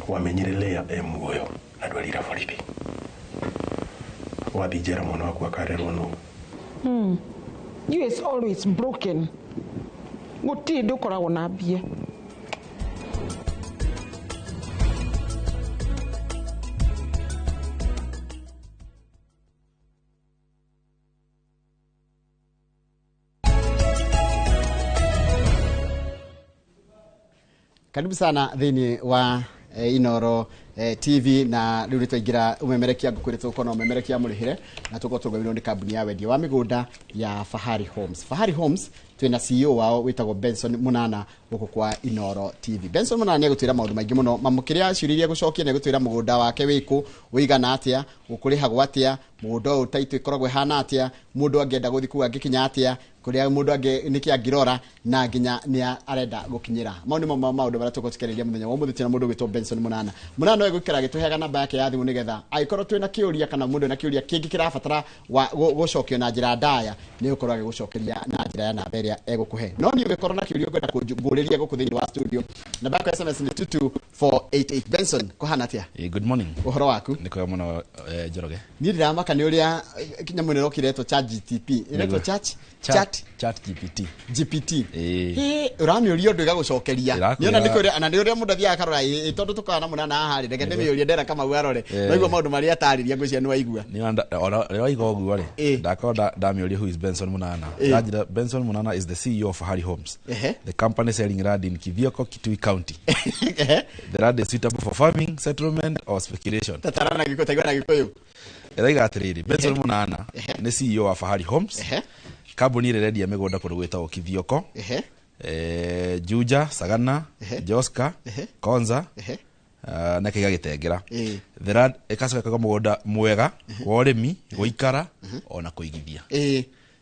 wamenyerelea muoyo na dwalira folithi wadijera mwana wako akarerwa no. You is always broken. Guti ndukoragwo na mbia. Karibu sana thini wa Inoro TV na riu nitwaingira umemerekia ngukwirite ukono umemerekia murihire na tuko tugawirwo ni kambuni ya wendia wa migunda ya Fahari Homes. Fahari Homes twina CEO wao witagwo Benson Munana guku kwa Inoro TV. Benson Munana ni agutwira maundu maingi muno mamukiria ciuriria gucokia ni gutwira mugunda wake wiku uigana atia ukurihagwo atia mugunda utaitu ikoragwo hana atia mundu angenda guthi ku angikinya atia kuria mundu angi niki angirora na nginya ni arenda gukinyira maundu maundu bara tukotikeriria muthenya wa muthi tina mundu witwo Benson Munana no egukira gituheaga namba yake ya thimu nigetha aikorwo twina kiuria kana mundu na kiuria kingi kirabatara gucokio na njira ndaya ni ukorwo agigucokeria na njira ya namba iria egukuhe no ni ugikorwo na kiuria kwenda kunguriria guku thini wa studio namba yako SMS ni 22488. Benson kuhana atia? Good morning. Uhoro waku? Niko muno Njoroge. Ni ndiramaka ni uria kinyamu nero kiretwo ChatGPT iretwo Chat GPT. Uramiuria ndu igagucokeria niona ndikuria ana ndiuria mundu athia akarora tondu tukana Munana haha ri ndege ndimiuria ndera kama uarore waigua maundu maria atariria ngwiciria ni waigua ni waigua oguo ri ndakorwo ndamiuria who is Benson Munana. Benson Munana is the CEO of Fahari Homes, the company selling land in Kithioko, Kitui County. The land is suitable for farming, settlement or speculation. Tatarana gikotaigwa na gikoyo eraiga atiriri Benson Munana ni CEO wa Fahari Homes. Kambuni ire rendia migunda kundu gwitagwo Kithioko, Juja, Sagana, Joska, Konza na Kiga Gitengera. The land ikacoka mugunda mwega wa urimi guikara ona kuigithia.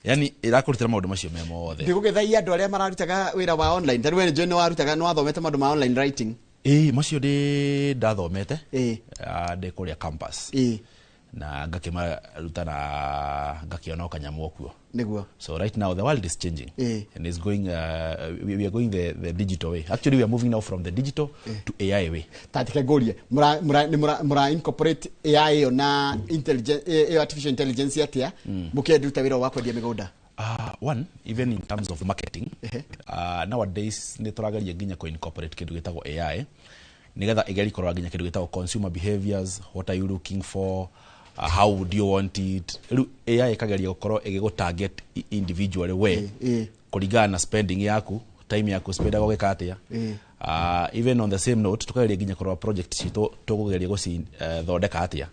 Yani irakurutira maundu macio me mothe. Ndigugethaia andu aria mararutaga wira wa online. Tari we njo ni warutaga no athomete maundu ma online writing. Macio ndi ndathomete. Ndi kuria campus. Na ngakimaruta na ngakiona kanyamu okuo niguo. So right now the world is changing and is going we are going the digital way. Actually we are moving now from the digital to AI way. Tatike gorie mura incorporate AI na artificial intelligence atia mukenduta wira wa kwendia migunda. One, even in terms of marketing, nowadays ni turagaria nginya ko incorporate kindu gitagwo AI nigetha igeri korwa nginya kindu gitagwo consumer behaviors. What are you looking for? How would you want it? AI ikageria gukorwo igigo target individually we kuringana na spending yaku, time yaku spenda gweka atia. Even on the same note tukageria nginya korwa project cito tukugeria guci thondeka atia.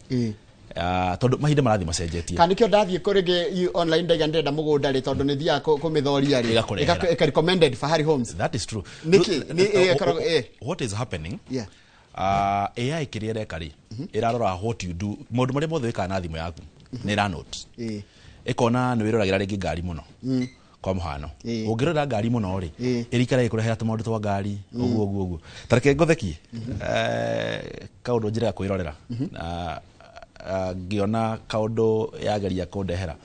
Tondu mahinda marathi macenjetie kandi kio ndathie kurige online ndaiga ndenda mugunda ri tondu ni thia kumithoria ri ika recommended Fahari Homes. That is true. What is happening? AI kiria reka ri irarora what you do mundu mari mothe wika na thimu yaku ni ra note ikona ni wiroragira ringi ngari muno kwa muhano ungirora ngari muno ri irikara ikurehera tumaundu twa ngari uguo tareke ngotheki kaundu njira kwirorera ngiona kaundu yageria kundehera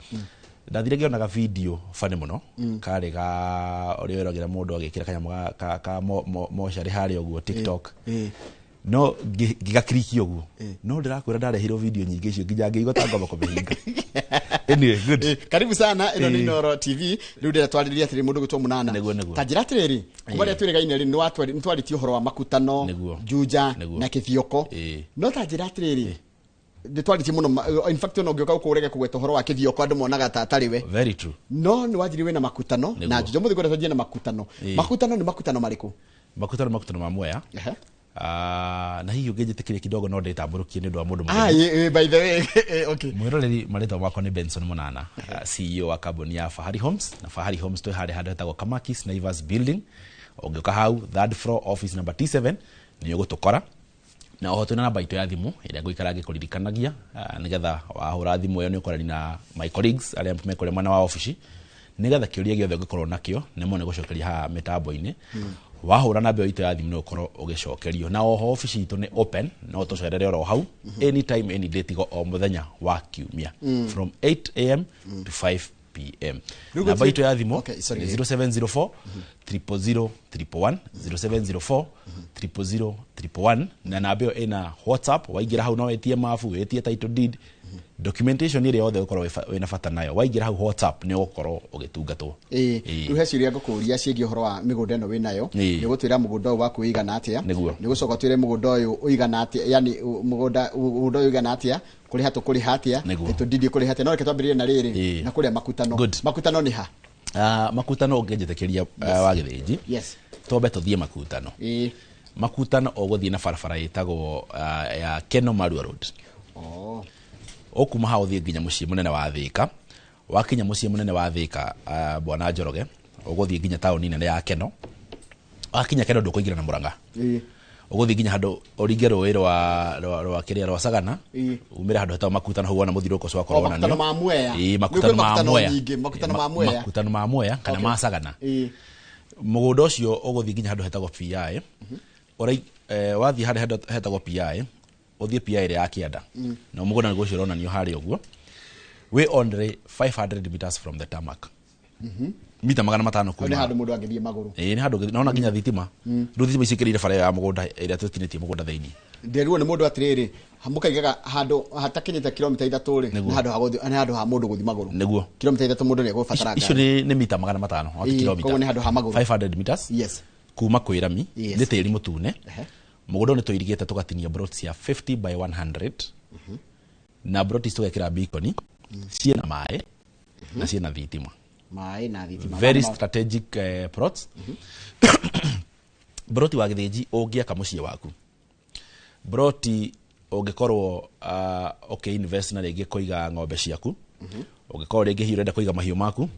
ndathire ngionaga video fane muno kare ga ori wirogira mundu agikira kanyamu ka moshari hari uguo TikTok no gigakiriki uguo no ndirakwira ndarehiro video nyingi icio nginya ngigota ngoma kubihinga. Anyway, good. Karibu sana ino ni Inoro TV. Riu ndira twariria atiri mundu gutwo Munana. Tajira atiriri kubaria twirigaine ri ni twariti uhoro wa makutano Juja na Kithioko. No tajira atiriri nditwariti muno in fact no ngioka ukurege kugweta uhoro wa Kithioko andu monaga tatariwe. Very true. No ni wajiri we na makutano na Juja muthi gweta thie na makutano. Makutano ni makutano mariku? Makutano mamwe ya na hiyo ungejitikire kidogo no nditamburukie ni ndu wa mundu mwingine. By the way okay. Mwiroreri marita wako ni Benson Munana, CEO wa kambuni ya Fahari Homes. Na Fahari Homes to hade hetagwo Kamakis Naivas Building. Ungioka hau third floor office number T7 ni ugutukora na ohoto na baito ya thimu ira nguikara ngikuririkanagia nigetha wahura thimu yo ni ukorani na my colleagues aria mekore mwana wa office nigetha kiuria giothe ngikorwo nakio nemo ne gucokeria ha mitambo-ini wahura na mbeo ito ya thimu no ukorwo ugicokerio na oho office itu ni open no tucerere oro hau anytime any day tigo o muthenya wa kiumia from 8 am to 5 p.m. Na baito ya thimu 0704 000 111 0704 000 111 na namba ĩyo ĩna WhatsApp, waingĩra hau no wetie mabu, wetie title deed, documentation ĩrĩa yothe ũkorwo wĩna bata nayo, waingĩra hau WhatsApp nĩ ũgũkorwo ũgĩtungatwo. Rĩu he ciũria ngũkũria ciĩgiĩ ũhoro wa mĩgũnda ĩno wĩnayo, nĩ gũtwĩra mũgũnda ũyũ waku ũigana atĩa, nĩ gũcoka twĩre mũgũnda ũyũ ũigana atĩa, yani mũgũnda ũyũ ũigana atĩa, kũrĩha tũkũrĩha atĩa, title deed kũrĩha atĩa, no reke twambĩrĩrie na rĩrĩ na kũrĩa makutano nĩ ha? Makutano ũngĩnjĩtĩkĩria wa gĩthĩnji, twambe tũthiĩ makutano. Makutano ũgũthiĩ na barabara ĩtagwo ya Keno Marua Road. Okuma hao ũthiĩ nginya mũciĩ mũnene wa Thĩka. Wakinya mũciĩ mũnene wa Thĩka, Bwana Njoroge, ũgũthiĩ nginya taũni nene ya Keno. Wakinya Keno ndũkũingĩra na Mũrang'a. Ũgũthiĩ nginya handũ ũringe rũĩ rwa kĩrĩa rwa Sagana, umĩre handũ hetagwo makutano hau wona mũthirũko ũcio wakorwo wonanio. Makutano ma Mwea. Makutano ma Mwea kana ma Sagana. Mũgũnda ũcio ũgũthiĩ nginya handũ hetagwo PI. Wathiĩ handũ hetagwo PI, ũthiĩ PI ĩrĩa ya Kĩanda. Na mũgũnda nĩguo ũcio ũronanio harĩa ũguo. We only 500 meters from the tarmac. Mita 500 kuma. Nĩ handũ mũndũ angĩthiĩ magũrũ. Nĩ handũ naona nginya thitima. Rĩu thitima icikĩrĩire bara ya mũgũnda ĩrĩa tũtinĩtie mũgũnda thĩinĩ. Nderuo nĩ mũndũ atirĩrĩ, mũkaigaga handũ hatakinyĩte kilomita 3 rĩ, nĩ handũ ha mũndũ gũthiĩ magũrũ. Nĩguo. Kilomita 3 mũndũ nĩ egũbatara ngari. Icio nĩ mita 500, o ti kilomita. Koguo nĩ handũ ha magũrũ. 500 meters. Yes. Kuma kwĩ rami, nĩ tĩri mũtune. Mũgũnda nĩ tũirigĩte tũgatinia broads ya 50 by 100. Na broads tũgekĩra beacon, ciĩna maĩ na ciĩna thitima. Maĩ na thitima. Very strategic plots. Broti wa gĩthĩnji ũngĩaka mũciĩ waku. Broti ũngĩkorwo invest na rĩngĩ kũiga ng'ombe ciaku. Ũngĩkorwo rĩngĩ hihi ũrenda kũiga mahiũ maku.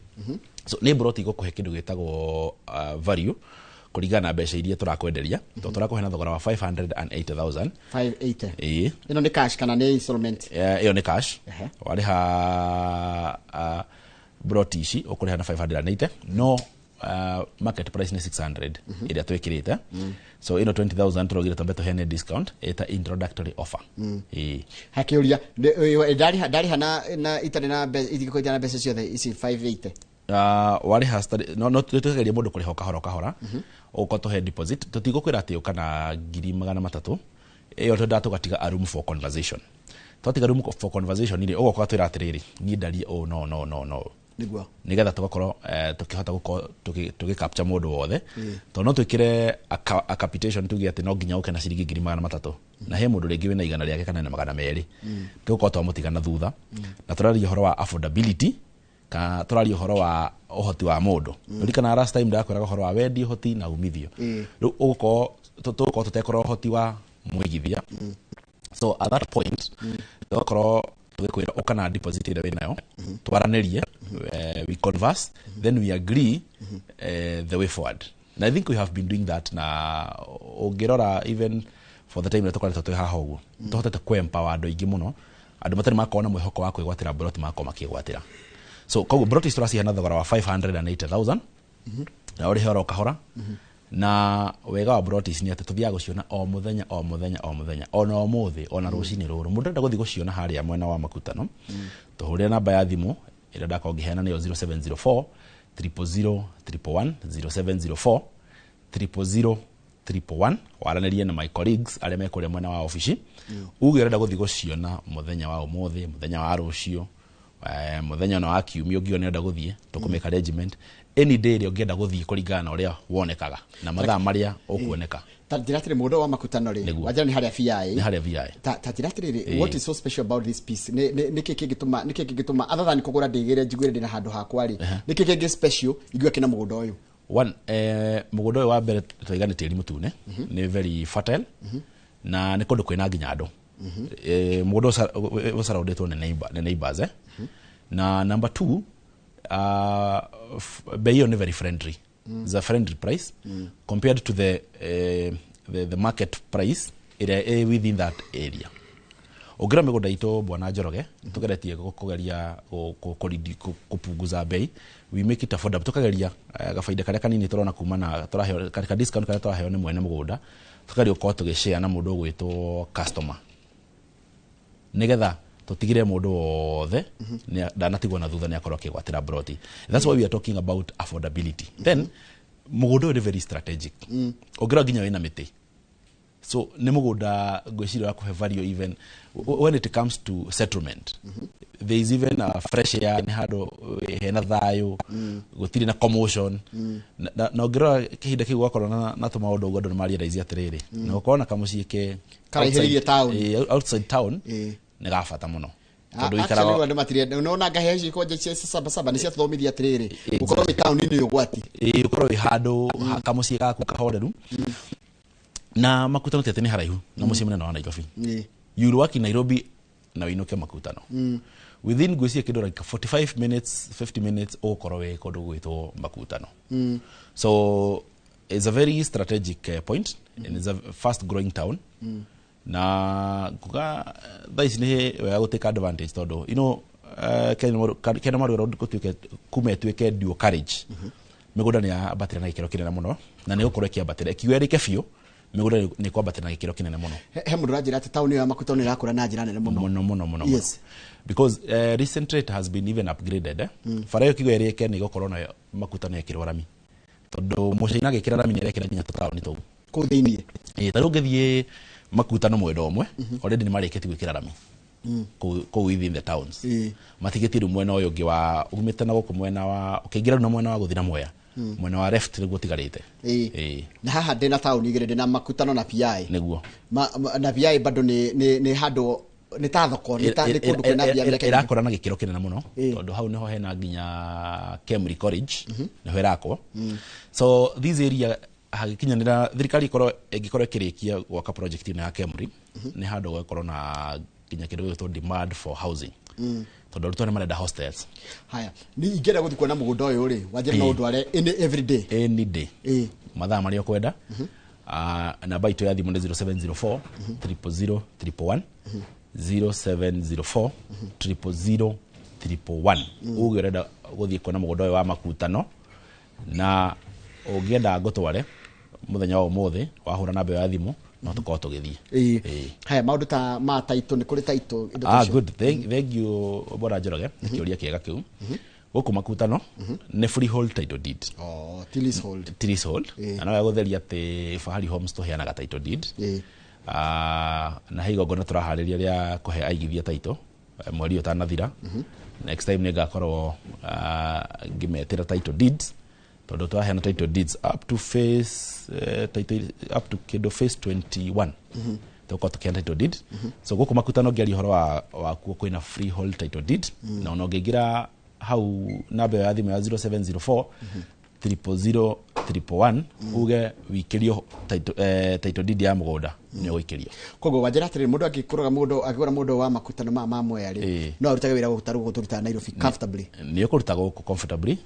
So nĩ broti igũkũhe kĩndũ gĩtagwo value kũringana na mbeca iria tũrakwenderia. Tũrakũhe na thogora wa 580,000. 580. Ĩno nĩ cash kana nĩ installment? Ĩyo nĩ cash. Warĩha broti ici ũkũrĩha na 580. No market price nĩ 600 ĩrĩa twĩkĩrĩte. So ĩno 20,000 tũrogire twambe tũheane discount ĩta introductory offer. Hakĩũria ndarĩha na itarĩ na itikũja na mbeca ciothe ici 580. Warĩha no twĩtĩkagĩria mũndũ kũrĩha kahora ũgũkorwo tũhe deposit. Tũtigũkwĩra atĩ ũka na 300,000. Ĩyo twendaga tũgatiga a room for conversation. Twatiga room for conversation ĩ ũgoka twĩra atĩrĩrĩ, niĩ ndarie no nĩguo nĩgetha tũgakorwo tũkĩhota gũkorwo tũgĩcapture mũndũ wothe. Tondũ no twĩkĩre a capitation tuge atĩ no nginya ũke na ciringi 300,000 na he mũndũ rĩngĩ wĩna igana rĩake kana 200, tũgũkorwo twamũtiga na thutha. Na tũraria ũhoro wa affordability, kana tũraria ũhoro wa ũhoti wa mũndũ. Ririkana last time ndakwĩraga ũhoro wa wendi, ũhoti na umithio. Rĩu ũgũkorwo tũtekorwo ũhoti wa mwĩgithia. So at that point tũgakorwo tũgĩkwĩra ũka na deposit ĩrĩa wĩnayo, twaranĩrie, we converse, then we agree the way forward. And I think we have been doing that. Na ũngĩrora even for the time tũkoretwo twĩ haha ũguo, tũhotete kũ-empower andũ aingĩ mũno, andũ matarĩ makorwo na mwĩhoko wa kwĩgwatĩra broti makorwo makĩgwatĩra. So koguo broti tũracihe na thogora wa 580,000 na ũrĩhe oro kahora. Na wega wa brotis ni atĩ tuthiaga gũciona o mũthenya ona ũmũthĩ ona rũcinĩ rũrũ. Mũndũ enda gũthiĩ gũciona harĩa mwena wa makutano, tũhũrĩre namba ya thimũ ĩrĩa ndakorwo ngĩheana nĩyo 0704 000 111 0704 000 111. Waranĩrie na my colleagues arĩa me kũrĩa mwena wa ofici. Uge ũrenda gũthiĩ gũciona mũthenya wa ũmũthĩ, mũthenya wa rũciũ, mũthenya wa kiumia ũngĩ ũrenda gũthiĩ, tũkũmeka arrangement any day ĩrĩa ũngĩenda gũthiĩ kũringana na ũrĩa wonekaga na mathaa marĩa ũkuoneka. Ta njĩra atĩrĩ mũndũ wa makutano rĩ, wajira nĩ harĩa VI. Nĩ harĩa VI. Ta njĩra atĩrĩ, what is so special about this piece? Nĩkĩ kĩngĩtũma other than kũgũra ndĩgĩre njiguĩre ndĩna handũ hakwa rĩ, nĩkĩ kĩngĩ special igwe kĩna mũgũnda ũyũ? One, mũgũnda ũyũ wa mbere tũiga nĩ tĩri mũtune, nĩ very fertile, na nĩ kũndũ kwĩna nginya andũ. Mũgũnda ũcaraũndĩtwo nĩ neighbors. Na number 2, bei ĩyo nĩ very friendly. It's a friendly price compared to the market price within that area. Ũngĩra mĩgũnda itũ Bwana Njoroge, tũgeretie kũgeria kũpunguza bei, we make it affordable. Tũkageria gabaida karĩa kanini tũrona kuma na tũraheo ka discount karĩa tũraheo nĩ mwene mũgũnda, tũkageria gũkorwo tũgĩshare na mũndũ ũgwĩtwo customer, nĩgetha tũtigire mũndũ wothe ndanatigwo na thutha nĩ akorwo akĩgwatĩra broti. That's why we are talking about affordability. Then mũgũnda ũyũ nĩ very strategic. Ũngĩra nginya wĩna mĩtĩ so nä må gå nda ngwiciria kå he value even when it comes to settlement. There is even a fresh air, nä handå hena thayå gå tirä na commotion na ngä rora kä hinda kä u gwakorwo na tå maå ndå guo andå nä mariendaisia atä rä rä na gå korwo na kamå ciä ke outside town nä gabata må no actually ndo matire unaona gaheji ko je saba ni cia thomithia atiriri ukorwo wi town ni ugwati ukorwo wi handu kamucie gaku kahoreru na makutano tete ni haraihu na mucie munene wa Nairobi yuru waki Nairobi na winuke makutano within gwisia kido like 45 minutes 50 minutes ukorwo wi kundu gwitwo makutano so it's a very strategic point and it's a fast growing town na kuga thaici ni wega guteka advantage todo kena maru road kutuke kumetweke dual carriage migunda ni ya battery na ikiro kinene muno na ni gukorwo kia battery kiwerike bio migunda ni kwa battery na ikiro kinene muno he mundu rajira ati town ya makutano irakura na njira nene muno yes because recent rate has been even upgraded farayo kiwerike ni gukorwo na makutano ya kirwarami todo mushina gekira rami ni rekira nginya town to ku thiini taru ngithie makutano mwendo omwe already ni mariketi gwikira rami ko within the towns matigetiru mwena uyu ngi wa umite na guku mwena wa ukiingira na mwena wa guthina moya mwena wa left niguo tigarite na haha ndina town igire ndina makutano na PI niguo na PI bado ni hado ni ta thoko ni kundu kwina biathara irakora na gikiro kinene muno tondu hau niho hena nginya Kemri College niho irakwo so this area hagikinyanira thirikari ikorwo igikorwo kirikia gwaka project ino ya Kemri ni handu gwekorwo na kinya kindu gitwo demand for housing tondu rutwa ni marenda hostels haya ni ingera guthi kuona mugunda uyu ri wajira na undu are in every day any day mathaa mari okwenda namba itu ya thimu ni 0704 000 111 0704 000 111 ugirenda guthi kuona mugunda uyu wa makutano na ugienda ngotware muthenya wa umuthi wahura na mbeyo ya thimu no tukorwo tugithie haya maundu ta ma title ni kuri title good thank you bora Njoroge kiuria kiega kiu guku makutano ni freehold title deed leasehold ana ya gutheria ati Fahari Homes to heana title deed na higo ngona turahariria ria kuhe aigithia title mweri utanathira next time ningakorwo ngimetira title deeds todo twaheana title deeds up to phase up to kido phase 21 toko tukienda title deed so guku makutano ngiari horo wa kuina freehold title deed na onongegira hau nabe ya thimu ya 0704 000 111 uge wikirio title deed ya mugunda ni wikirio kogo wajira atiri mundu akikoroga mundu akigora mundu wa makutano ma mweri no arutage wira gutaru guturuta Nairobi comfortably ni ukuruta guku comfortably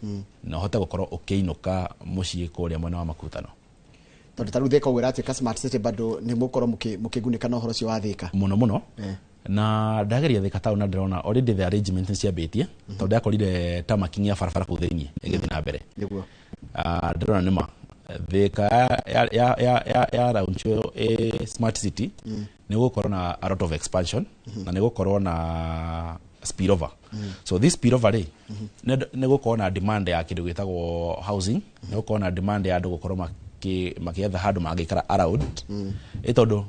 na hote gukorwo ukiinuka mucii kuria mwena wa makutano tondu taru theka wira ati smart city bado ni mukorwo mukigunika na horo cio wa thika muno na ndageria thika town ndirona already the arrangement cia betie tondu akorire ta makinya farafara ku thiini igithi na mbere niguo ndirona nima thika ya round smart city ni gukorwo na a lot of expansion na ni gukorwo na spillover so this spillover ni gukorwo na demand ya kindu gitagwo housing ni gukorwo na demand ya andu gukorwo makietha handu mangikara around itondo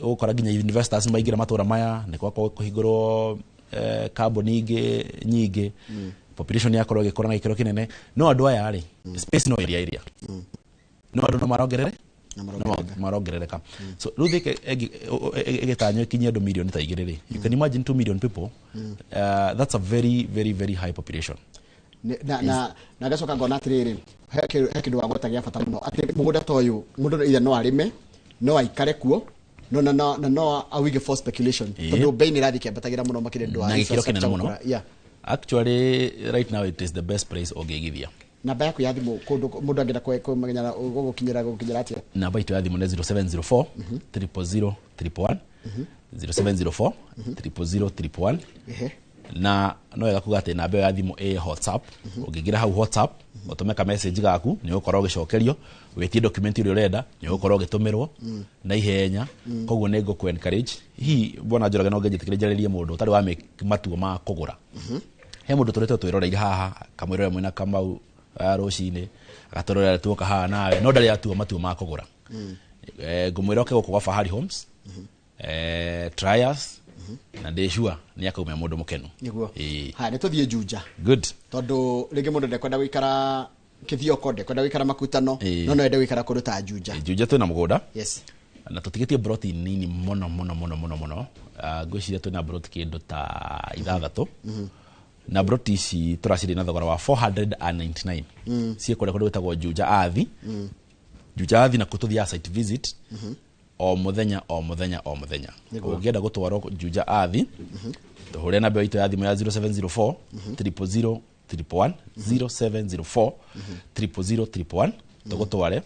ukora ginya investors maigira matura maya ni kwa kuhingurwo kambuni nyingi population yakorwo gikora na ikiro kinene no andu aya ri space no area no andu no marongerereka so ruthike egetanyo kinya andu million ta igiriri you can imagine 2 million people that's a very very very high population na gacoka ngona atiriri he kindu wa gotagia bata muno ati mugunda toyu mundu ira no arime no aikare kuo no awige for speculation tondu bei ni rathi kiambatagira muno makire ndo na gikiro kinene muno actually right now it is the best price ogegithia namba yaku ya thimu kundu mundu angenda kumenyana gukinyira atia namba itu ya thimu ni 0704 000 111 0704 000 111 na no wega kuga ati namba ya thimu WhatsApp ugigira hau WhatsApp utumeka message gaku ni ukorwo gicokerio wetie document iri urenda ni ukorwo gitumirwo na ihenya koguo ni ngo ku encourage hi bona Njoroge no ngejitikiriria mundu tari wa matuo ma kugura he mundu turete twirora haha kamwirora mwina Kamau rucine agatorora tuoka haha nawe no ndari atuo matuo ma kugura ngumwira oke guku kwa Fahari Homes trials na ndeshua ni akaumia mundu mukenu niguo ha ne tuthie Juja good tondu rigi mundu ndekwenda gwikara kithioko ndekwenda gwikara makutano no ende gwikara kuruta Juja twina mugunda yes na tutigitie broti nini muno ngwiciria twina broti kindu ta 6 na broti ici turaciri na thogora wa 499 cie kure kundu gwitagwo Juja Athi Juja Athi na kututhia site visit o muthenya ungienda gutwarwo Juja Athi tuhure na mbeo itu ya thimu ya 0704 000 111 0704 000 tugutware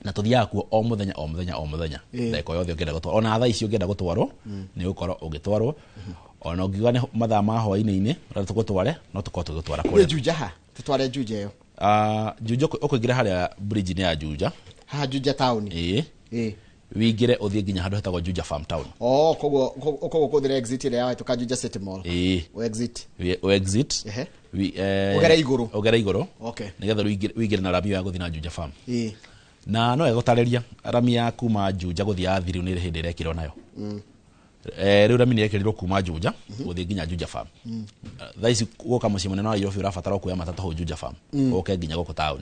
na tuthiaga kuo o muthenya ndeko yothe ungienda gutwarwo ona thaa ici ungienda gutwarwo ni ukorwo ugitwarwo ona ungiuga ni mathaa ma hwaini-ini ra tugutware no tukorwo tugitwara kure Juja ha tutware Juja yo Juja ukuingira haria bridge ni ya Juja ha Juja town wingire uthie nginya handu hetagwo Juja Farm Town kogo kuthira exit ile yawe tuka Juja City Mall o exit ugera iguru okay nigetha wingire na rami ya guthina na Juja Farm na no egutariria rami ya kuma Juja guthia Athi riu ni hindi irekirwo nayo riu rami ni irekirirwo kuma Juja guthia nginya Juja Farm thaisi guka mucii munene wa Nairobi urabatara kuya matatu ho Juja Farm uke nginya guku town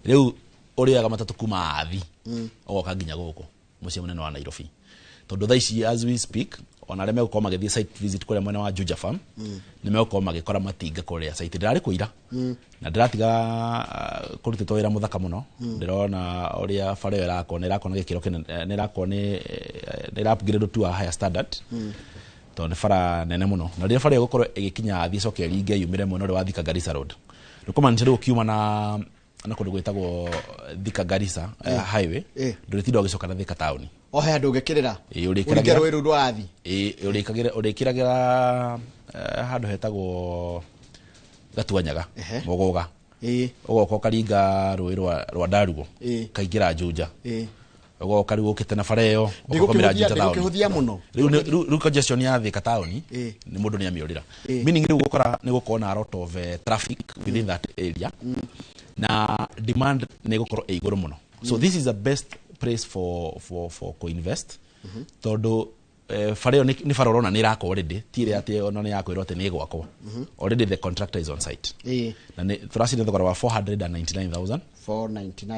riu uriaga matatu kuma Athi ogoka nginya guku mucii munene wa Nairobi tondu thaisi as we speak ona reme gukoma githie site visit kule mwene wa Juja Farm nime gukoma gikora matinga kuria site ndirari kuira na ndiratiga kurutitwo wira muthaka muno ndirona uria fareo irakona gikiro kinene ni upgrade to a higher standard to ne fara nene muno na ria fareo gukorwo igikinya Athi coke ringe yumire mwene wa Thika Garissa road rukoma ntiro kiuma na kundu gwitagwo Thika Garissa highway nduritindo gicoka na Thika town he andu ngekirira urikiragira wiru ndo Athi urikiragira handu hetagwo Gatuanyaga Muguga ugoka karinga rui rwa Ndarugo kaingira Juja ugoka riu ukite na fareo ukomira Juja town ndikuhuthia muno riu congestion ya Thika town ni mundu ni amiurira meaning riu gukora ni gukona a lot of traffic within that area na demand ni gukorwo iguru muno so this is the best place for co-invest tondu fareo ni faroro na ni rako already tire ati ona ni yako irote ni gwakwa already the contractor is on site na ni turacire thogora wa 499,000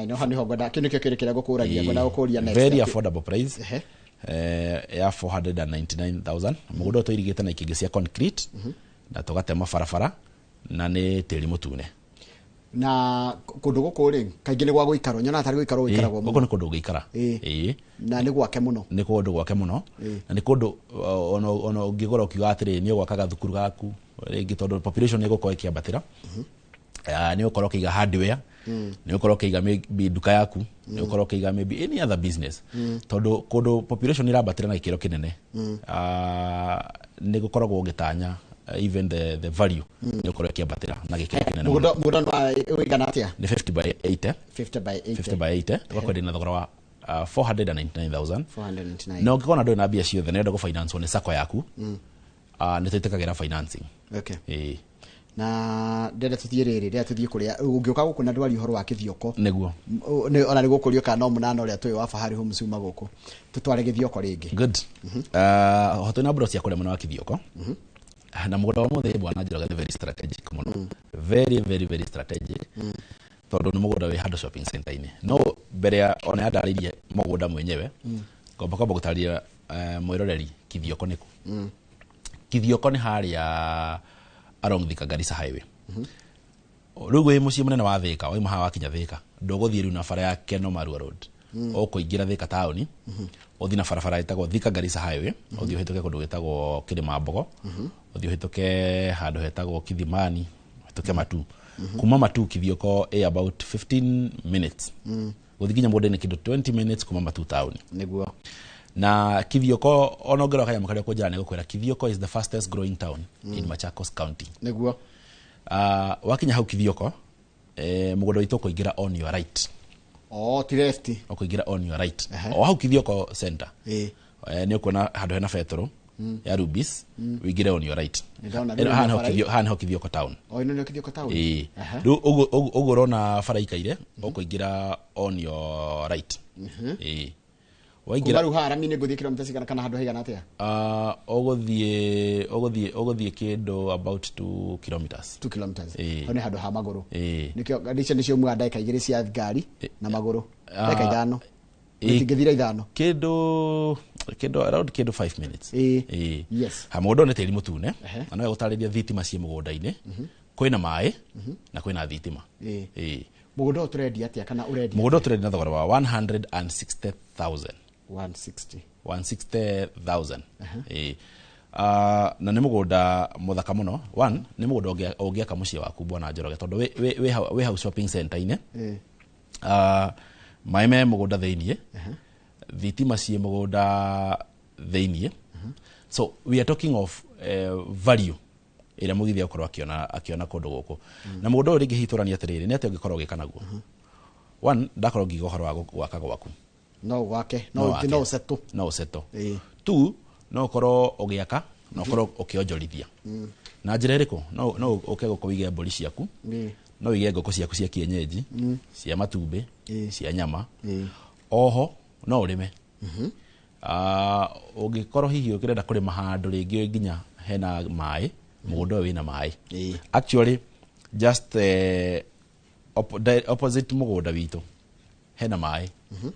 no hani hogoda kinu kyo kirekera gukuragia goda gukuria next very affordable price ya 499,000 mugudo to irigite na ikingi cia concrete na tugatema farafara na ni tiri mutune na kundu gukuri kaingi ni gwa guikaro nyona atari guikaro guikaragwo guko ni kundu guikara na ni gwake muno ni kundu gwake muno na ni kundu ono ungigora ukiuga atiri ni gwakaga thukuru gaku ringi tondu population ni gukorwo ikiambatira ni ukorwo kiga hardware ni ukorwo kiga maybe duka yaku ni ukorwo kiga maybe any other business tondu kundu population irambatira na ikiro kinene ni gukoragwo gitanya even the value ni ukorwo kiambatira na gikiro kinene mudo no wigana atia ni 50 by 80 50 by 80 tugakwenda na thogora wa 499,000 no ngikona ndo na bia ciothe nenda go finance one sako yaku ni twitikagira financing okay na ndenda tuthie riri ria tuthie kuria ungiuka guku na ndwari uhoro wa kithioko niguo ni ona ni gukurio kana no munana uria twi wa Fahari Homes uma guku tutware githioko ringi good hoto na bro cia kuria muno wa kithioko na mugunda wa muthe bwana Njoroge very strategic muno very strategic tondu ni mugunda wi handu shopping center ini no mbere ya ona yandaririe mugunda mwenyewe komba gutaria mwiroreri kithioko niku kithioko ni haria along Thika Garissa highway riu wi mucii munene wa Thika wi maha wa kinya Thika ndoguthie riu na bara ya Keno Marua road ukuingira Thika town uthina barabara itagwo Thika Garissa highway uthi uhituke kundu gitagwo Kirima Mbogo uthi uhituke handu hetagwo Kithimani uhituke Matu kuma Matu kithioko about 15 minutes uthiginya mundu ni kindu 20 minutes kuma Matu town niguo na kithioko onongero kaya makaria ko jana gukwira kithioko is the fastest growing town in Machakos County niguo wakinya hau kithioko mugondo itu kuingira on your right ti left kuingira on your right hau kithioko center ni ukona handu hena petro ya Rubis wigire on your right Ndona hana hokithio ko town ino nä kithio ko town riu ugu rona bara ikaire ukuingira on your right waingira ru harami nguthie kilomita cigana kana handu haigana atia uguthie kindu about 2 kilometers hone handu ha maguru nikio ndice nicio mwa ndaka igiri cia ngari na maguru ndaka ithano ngithira ithano kindu around 5 minutes yes ha mugondo ne tiri mutune na no gutariria thitima cie mugunda-ini kwina mai na kwina thitima mugondo turedia atia kana uredia mugondo turedia na thogora wa 160,000 160,000 na nä må gå nda må thaka må no nä må gå nda å ngä aka må ciä waku Bwana Njoroge tondå wä hau shopping center-inä maä me må gå nda thä-iniä thitima ciä må gå nda thä-iniä so we are talking of value ä rä a må githia gå korwo akiona kå ndå gå kå na må gå nda å yå rä ngä hitå rania atä rä rä nä atä å ngä korwo å gä ka naguo ndakorwo ngiuga å horo wa gwaka gwaku no wake no seto tu no korwo ugiaka no korwo ukionjorithia na njira iriku no uke guko wige mburi ciaku no wige ngoko ciaku cia kienyeji cia matumbi cia nyama oho no urime ugikorwo hihi ukirenda kurima handu ringi nginya hena mai mugunda wina mai actually just opposite mugunda witu hena mai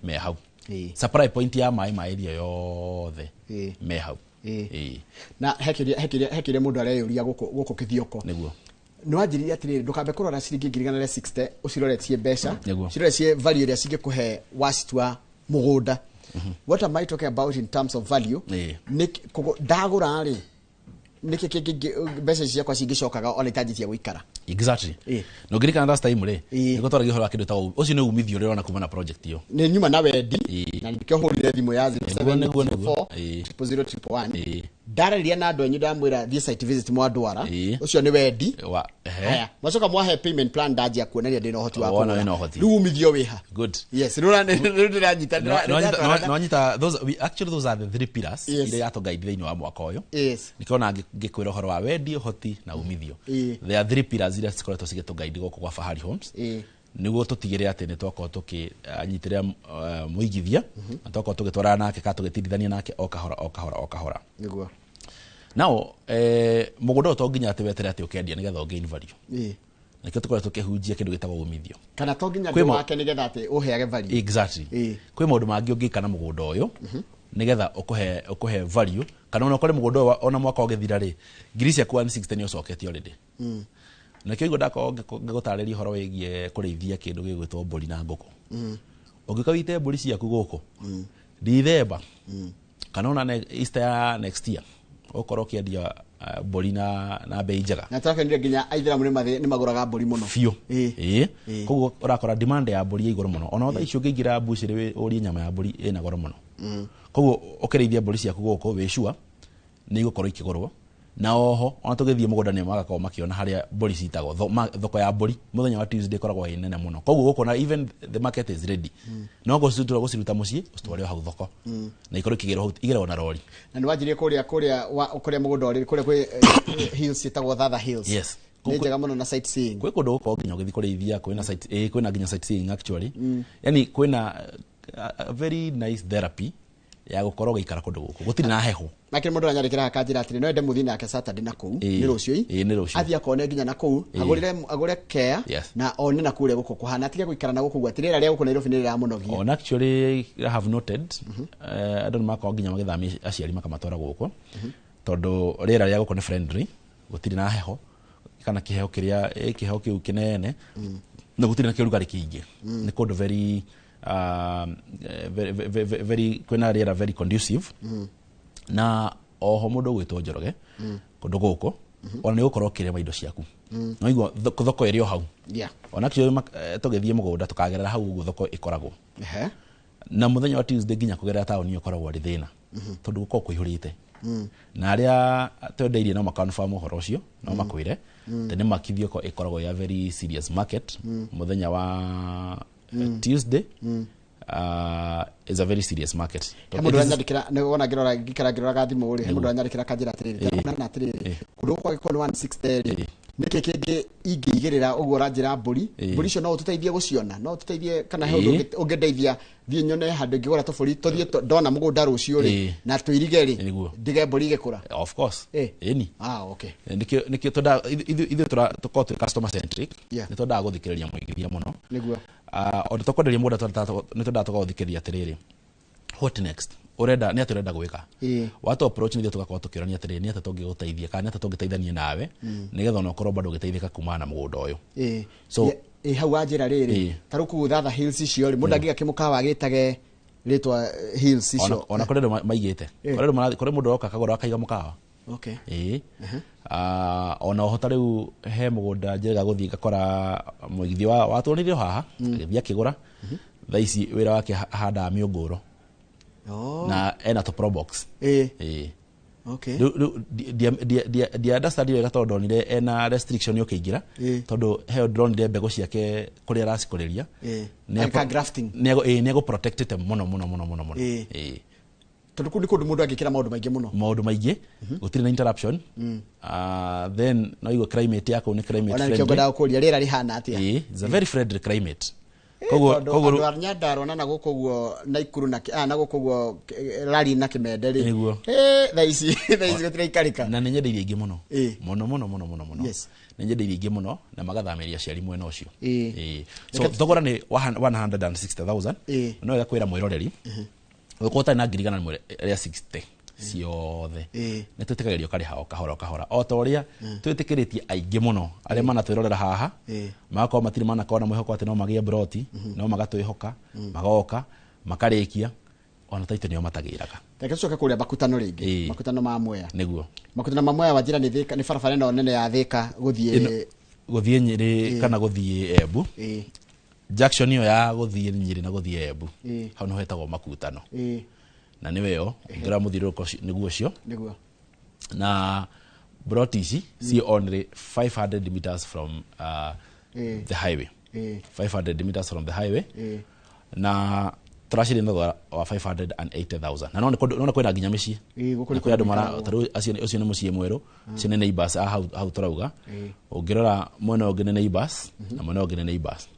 me hau supply point ya mai ria yothe me hau na hekire mundu areyuria guko kithioko niguo no anjiriria atiri ndukambe kurora ciringi 160 uciroretie mbeca ciroretie value ria cingikuhe wasitua mugunda what am I talking about in terms of value ndagura ri niki kingi mbeca ciakwa cingicokaga ona itaji cia guikara exactly no ngirikana last time ri niko twaragia horo akindu tawo ucio ni umithio ri rona kuma na project yo ni nyuma na wendi na ndikio hurire thimu ya 0704 ndararia na andu enyu ndamwira thie site visit mwadwara ucio ni wendi haya macoka mwahe payment plan ndaji akuoneria ndina uhoti wako riu umithio wiha good yes ndiranyita no anyita those are the three pillars ile yato guide thini wa mwaka uyu nikona ngikwira horo wa wendi uhoti na umithio there are three pillars ile cikoretwo cigeto guide goko kwa Fahari Homes niguo tutigire ati ni twako tukanyitira muigithia na twako tugitwara nake ka tugitithania nake o kahora niguo nao mugunda to nginya ati wetere ati ukendia nigetha gain value nikio tukore tukihunjia kindu gitagwo umithio kana to nginya ndu wake nigetha ati uheage value exactly kwi maundu mangi ungika na mugunda uyu nigetha ukuhe value kana ona kore mugunda ona mwaka ogethira ri ngiri cia kwa 160 ni ucoketi already na kio igunda ngagutariria horo wigie kurithia kindu gigwitwo mburi na ngoko ungika wite mburi ciaku guko December kana ona Easter ya next year okoro kiendia mburi na bei njega na twakenire nginya aithiramu ni maguraga mburi muno fio koguo urakora demand ya mburi igoro muno ona tha icio ngigira buciri uri nyama ya mburi ina goro muno koguo ukirithia mburi ciaku guko we sure ni igukorwo ikigorwo na oho ona tugithie mugunda ni magakao makiona haria mburi citagwo thoko ya mburi muthenya wa Tuesday koragwo inene muno koguo guko na even the market is ready no guciruta mucii ustware hau thoko na ikorwo kigero igero na rori na ni wanjirie kuria mugunda uri kuria kwi hills citagwo Thatha Hills yes ni njega muno na sightseeing kwi kundu guko nginya ugithi kurithia kwina site kwina nginya sightseeing actually yani kwina a very nice therapy ya gukorwo gikara kundu guku gutiri na heho makire mundu anyarikira akanjira atiri no ende muthina yake Saturday na kuu ni rucio athia kone nginya na kuu agure care na one na kule guku kuhana atige guikara na guku gwatirira ria guku Nairobi ni ra muno gi on actually I have noted I don't mark nginya magithami aciari makamatwara guku tondu rira ria guku ni friendly gutiri na heho kana kiheo kiu kinene na gutiri na kirugari kiingi ni kundu very very kwena rira very conducive na oho mundu gwitwo Njoroge kundu guko ona ni gukorwo kirema indo ciaku no igwa thoko iri o hau ona kio tugithie mugunda tukagerera hau ugu thoko ikoragwo na muthenya wa Tuesday nginya kugerera town ni ikoragwo ari thina tondu guko kuihurite na aria twendeirie no makonfirm horo ucio no makwire tene makithio ko ikoragwo ya very serious market muthenya wa Tuesday is a very serious market. Mundu anyandikira ne wona ngirora ngikara gathimo ri mundu anyandikira kanjira atiriri na atiriri kundu kwa gikoni 160 niki kingi ingigirira uguo ranjira mburi cio no tuteithie guciona no tuteithie kana he ungedeithia thie nyone handu ngigora tofuri tuthie ndona mugunda rucio ri na tuirige ri ndige mburi igikura. Of course eni okay nikio toda ithu tukao customer centric ni toda guthikiriria muigithia muno niguo ondu tukwenderia mundu ni toda tugathikiriria atiriri what next urenda ni aturenda gwika watu approach ni tugakorwo tukirania atiriri ni ata tungiguteithia kana ata tungiteithania nawe nigetha ona ukorwo bado giteithika kuma na mugunda uyu so hau anjira riri taruku thatha hills icio ri mundu angiga kimukawa agitage ritwa hills icio ona kore maigite kore mundu oka kagora akaiga mukawa okay ona hota riu he mugunda njega guthii gakora muigithia wa tunirio haha agithia kigura thaici wira wake handa miunguro na ena to pro box okay dia understand wega tondu onire ena restriction yo kiingira tondu he drone de mbego ciake kuri aracikuriria eka grafting nego protected muno tondu kundi kundu mundu angikira maundu maingĩ gutiri na interruption then no igo climate yako ni climate friendly ona kiongoda kuria rira rihana atia it's a very friendly climate koguo arnyandaro na gukuguo Naikuru na gukuguo Rari na Kimende ri thaici gutira ikarika na nenyendeirie ingi muno yes nenyendeirie ingi muno na magathamiria ciari mwena ucio so thogora ni 160,000 no ya kwira mwiroreri ukota na ngirigana na ria 60 ciothe ne tutikagerio kariha o kahora o toria twitikiritie aingi muno aria mana twirorera haha makao matiri mana kona mwihoko ati no magie broti no magatwihoka magoka makarikia ona taito nio matagiraga teke coka kuria makutano ringi makutano ma Mwea niguo makutano ma Mwea wajira ni Thika ni barabara no nene ya Thika guthie Nyeri kana guthie Embu junction iyo ya guthie Nyeri na guthie Embu hau no hetagwo makutano na niweo ngira muthiruko niguo cio na brotisi see only 500 meters from the highway 500 meters from the highway na trashiri ndo wa 580,000 na none kwenda nginya mici kwa andu mara taru acio ni mucie mweru cine neighbors hau turauga ungirora mwena ungine neighbors na mwena ungine neighbors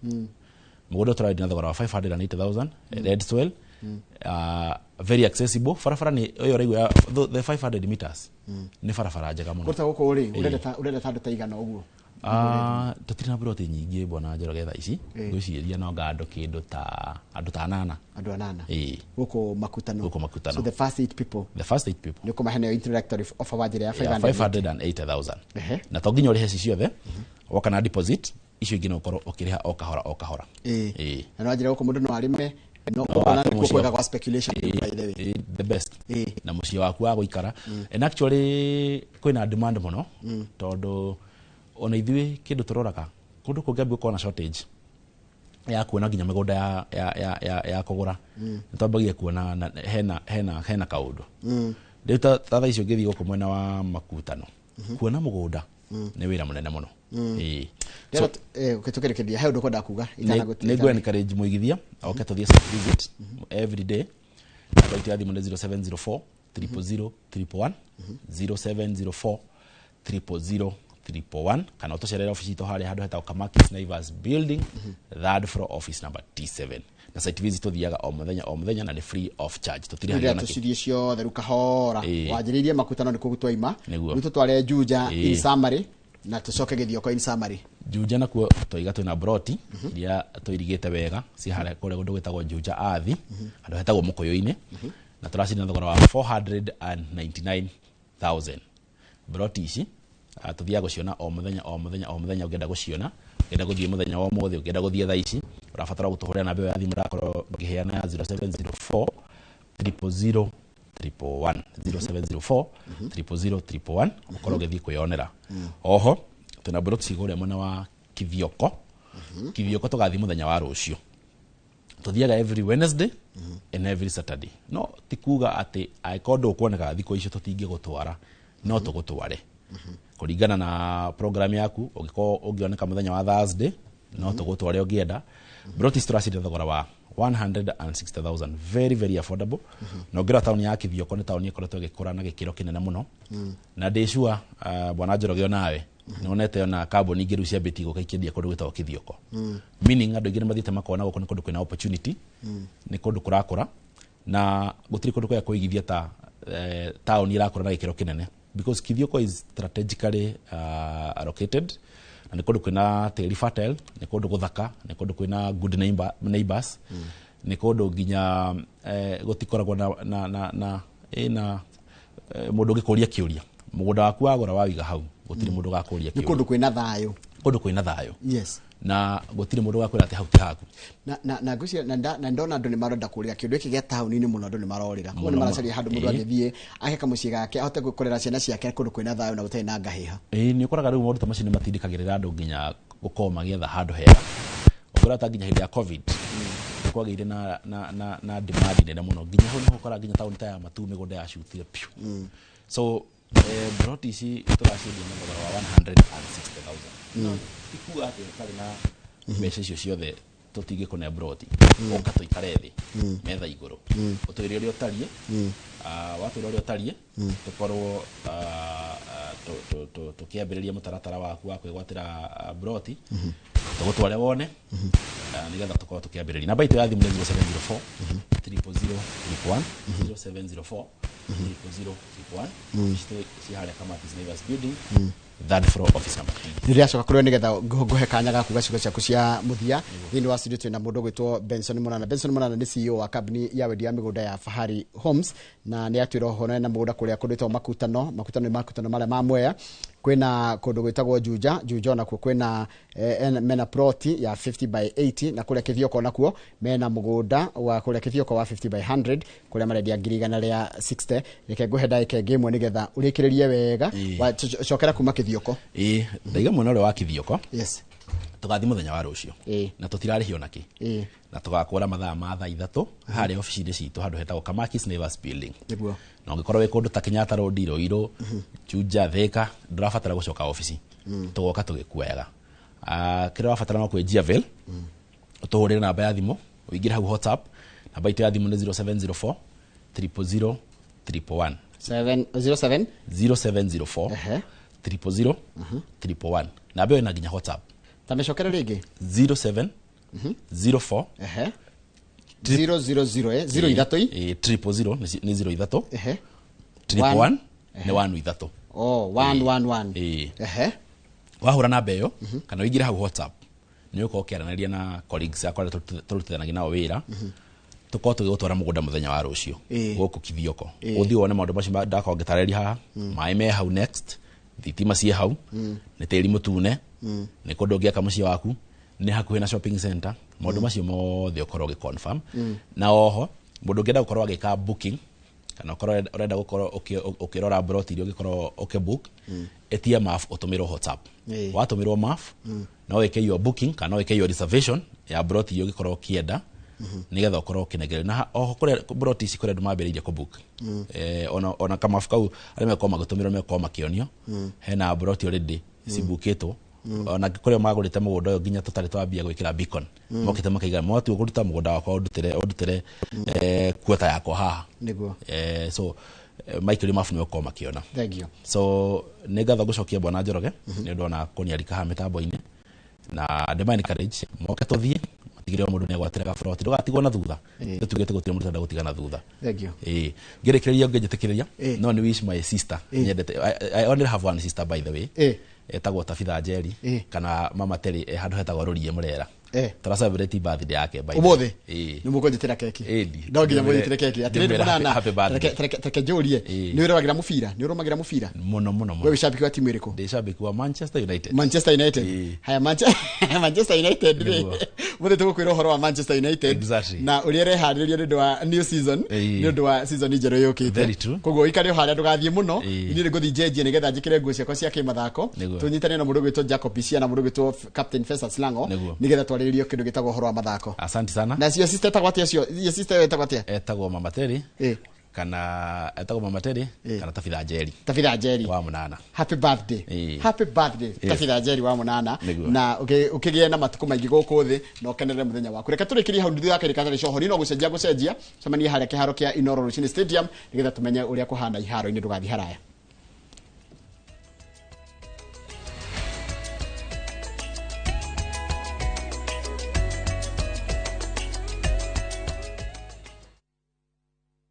mugodo try na thogora wa 580,000 Redswell very accessible farafara ni oyo regu the 500 meters ni farafara njega muno gota guko uri urenda tandu taigana uguo tutirina broti nyingi bona njero getha ici gwiciria no ngando kindu ta andu anana guko makutano so the first 8 people ni kuma hene introductory offer wajire ya 580,000 na to nginya urihe ciothe woka na deposit icio ingine ukorwo ukiriha o kahora na wajire guko mundu no arime no kukwega kwa speculation by the way the best na mucio waku wa guikara and actually kwina demand muno tondu ona ithui kindu turoraga kundu kungiambia kuona shortage ya kuona nginya migunda ya kugura nitwambagia kuona hena kaundu riu tatha icio ngithi guku mwena wa makutano kuona mugunda ni wira munene muno so ukitukerekeria he undu kwenda kuga nego encourage muigithia oke tuthie site visit every day na itiathi munde 0704 000 111 0704 000 kana utocerera office to hali hadu heta Kamakis Naivas building third floor office number T7 na site visit tuthiaga o muthenya na ni free of charge tutiri hali na tucirie cio theru kahora wajiririe makutano ni kugutwaima ruto tware Juja in summary na tucoke githio in summary Juja na kuo toiga twina broti iria toirigite wega si hale kule gundu gwetagwo Juja athi andu hetagwo mukoyo-ini na turacina thogora wa 499,000 broti ici tuthia guciona o muthenya ugenda guciona ugenda guthie muthenya wa mothe ugenda guthie thaa ici urabatara gutuhuria na mbeo ya thimu rakorwo bakiheana 0704 000 0704 000 mukorwo githie kuyonera oho tuna broti ciguria mwena wa Kithioko tugathie muthenya wa rucio tuthiaga every Wednesday and every Saturday no tikuga ati aikondo kuoneka thiko icio tutingi gutwara no tugutware kuringana na program yaku ungioneka muthenya wa Thursday no tugutware ungienda Brotis turacindira thogora wa 160,000, very very affordable. No ngira town ya Kithioko ni town ikoretwo gikura na gikiro kinene muno. Na ndicua bwana Njoroge nawe nonete ona kambuni ngiru cia beti gukaikendia kundu gwitwa Kithioko. Meaning andu ngire mathite makona guko ni kundu kwina opportunity, ni kundu kurakura na gutiri kundu kwa kuigithia ta town irakura na gikiro kinene, because Kithioko is strategically allocated. Na ni kundu kwina tiri fertile, ni kundu guthaka, ni kundu kwina good neighbors, ni kundu ginya gutikoragwo na mundu gikuria kiuria mugunda waku wagora wawiga hau gutiri mundu gakuria kiuria, ni kundu kwina thayo, kundu kwina thayo. Yes. Na gutiri mundu gakwira ati hau ti haku na gucia na ndona andu ni maronda kurira kindu iki ge town ni muno andu ni marorira ko ni maracaria handu mundu agithie ageka muciĩ gake ahote gukorera ciana ciake kundu kwina thayo na gutari na ngahiha. Ni ukoraga riu maundu ta macio ni matindikagirira andu nginya gukoma magietha handu hega. Ukora ta nginya hindi ya covid kwagire na demand nene muno nginya ho no ukora nginya town ta ya Matu migunda ya shutire piu. So Brotis turaciendia na thogora wa 160,000. Ikuga ati kali na mbeca icio ciothe tutige kone Broti oka tuikare thi metha iguru utwire uri utarie watwire uri utarie tukorwo tukiambiriria mutaratara waku wa kwigwatira Broti tugutware wone nigetha tukorwo tukiambiriria namba itu ya thimu 0704 00031 0704 00031 ci hale kama Business Building third floor office number. Niria coka kurwe nigetha nguhe kanya gaku gacigo ciaku cia muthia thini wa studio twina mundu gwitwo Benson Munana. Benson Munana ni CEO wa company ya wendia migunda ya Fahari Homes na ni atwiro hono na mugunda kuria kunditwo makutano mara ma Mwea kwina kundu gwitagwo Juja na kwina mena ploti ya 50 by 80 na kuria Kithioko nakuo mena mugunda wa kuria Kithioko wa 50 by 100 kuria marendia ngirigana ria 60 reke nguhe ndaike ngimwe nigetha urikiririe wega wa cokera kuma Kithioko. Ndaiga mwana ule wa Kithioko. Yes. Tugathi muthenya wa rucio na tutirarihio naki na tugakora mathaa ma thaa 3 hari office-ini citu handu hetagwo Kamakis Naivas Building. Niguo Na ungikorwo wi kundu ta Kenyatta Road Iroiro Juja Thika ndurabatara gucoka office tugoka tugikuega kira wabatara no kwe Giavel utuhurire namba ya thimu uingira hau WhatsApp namba itu ya thimu ni 0704 000 111 0704 000 111 na beo ina ginya WhatsApp tameshokera ringi 07 04 000 0 ithatũ 000 ni 0 ithatũ 111 ni 1 ithatũ 111 wahura na beo kana uingira hau WhatsApp ni uko ukiaranaria na colleagues akwa turutithanagia nao wira tuko tugutwara mugunda muthenya wa rucio guku Kithioko uthi wone maundu macio ndako ngitareri haha mai me hau next thitima cie hau ni tiri mutune ni kundu ngiaka muciĩ waku ni hakuhi na shopping center maundu macio mothe ukorwo gi confirm na oho mundu ngienda gukorwo agika booking kana ukorwo urenda gukorwo ukirora Broti irio ugikorwo ukibook etia maf utumirwo WhatsApp watumirwo maf na weke your booking kana weke your reservation ya Broti irio ugikorwo kienda nigetha ukorwo kinegere na oho kure Broti ici kure ndumambiririe ku book ona kama afukau ari mekoma gutumirwo mekoma kionio hena Broti already sibuketwo ona kure magurite mugunda uyu nginya tutari twambia gwikira beacon mokite makaiga mwatu guruta mugunda wakwa udutire kuota yako haha niguo so Michael Mafu niwe koma kiona. Thank you. So nigatha gucokia bwana Njoroge ni ndona kuniarika ha mitambo-ini na demand courage moke tuthie tigire mundu ne gwatira ga front ndugatigwo na thutha tugete gutira mundu ndagutiga na thutha. Thank you. Ngerekereria ngejetekereria no ni wish my sister nyendete I only have one sister by the way etagwo Tabitha Njeri kana mama Terry handu hetagwo Rurie Murera tara celebrate birthday yake by umuthi ni mukonjetera keki ndoginya munyitire keki atiriri Munana reke njurie ni uromagira mubira muno wewe shabiki wa timu iriko ndi shabiki wa Manchester United haya Manchester United muthi tugukwira uhoro wa Manchester United na uriere hariririo ndu wa new season ndu wa season njero yukite koguo ikari haria ndugathie muno ni nguthi jeje nigetha njikire nguo ciakwa cia kimathako tunyitane na mundu gwitwo Jacob Isia na mundu gwitwo Captain Faisal Slango nigetha twaririo kindu gitagwo horo wa mathako. Asante sana. Na cio sister etagwo atia cio sister etagwo atia etagwo mama Terry kana etagwo Mama Teddy kana Tabitha Njeri wa Munana. Happy birthday. Happy birthday Tabitha Njeri wa Munana. Na ukigia na matuko maingi guku thi na ukenerere muthenya waku. Reka turikirie hau ndithu yake rikana cohori no gucenjia cemania haria kiharo kia Inoro Ruchini Stadium nigetha tumenye uria kuhana iharo-ini ndugathi haraya.